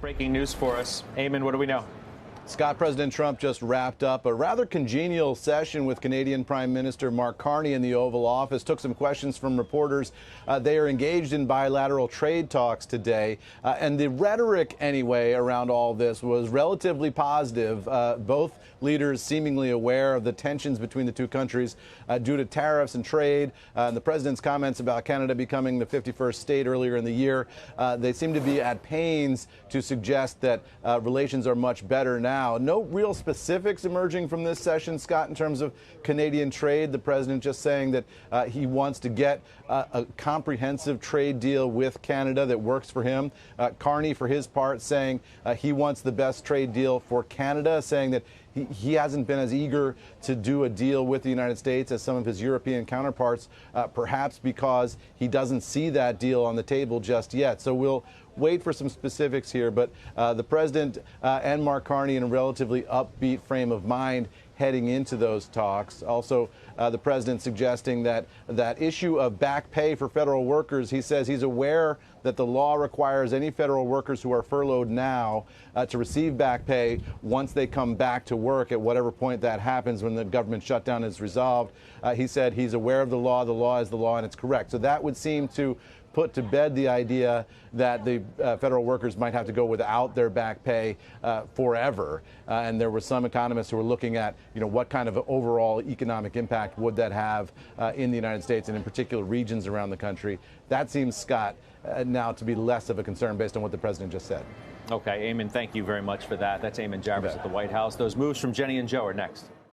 Breaking news for us. Eamon, what do we know? Scott, President Trump just wrapped up a rather congenial session with Canadian Prime Minister Mark Carney in the Oval Office. Took some questions from reporters. They are engaged in bilateral trade talks today. And the rhetoric, anyway, around all this was relatively positive. Both leaders seemingly aware of the tensions between the two countries due to tariffs and trade. And the president's comments about Canada becoming the 51st state earlier in the year, they seem to be at pains to suggest that relations are much better now. No real specifics emerging from this session, Scott, in terms of Canadian trade. The president just saying that he wants to get a comprehensive trade deal with Canada that works for him. Carney, for his part, saying he wants the best trade deal for Canada, saying that he hasn't been as eager to do a deal with the United States as some of his European counterparts, perhaps because he doesn't see that deal on the table just yet. So we'll wait for some specifics here. But the president and Mark Carney in a relatively upbeat frame of mind heading into those talks. Also, the president suggesting that that issue of back pay for federal workers, he says he's aware that the law requires any federal workers who are furloughed now to receive back pay once they come back to work at whatever point that happens when the government shutdown is resolved. He said he's aware of the law is the law, and it's correct. So that would seem to put to bed the idea that the federal workers might have to go without their back pay forever. And there were some economists who were looking at, what kind of overall economic impact would that have in the United States and in particular regions around the country. That seems, Scott, now to be less of a concern based on what the president just said. Okay, Eamon, thank you very much for that. That's Eamon Jarvis at the White House. Those moves from Jenny and Joe are next.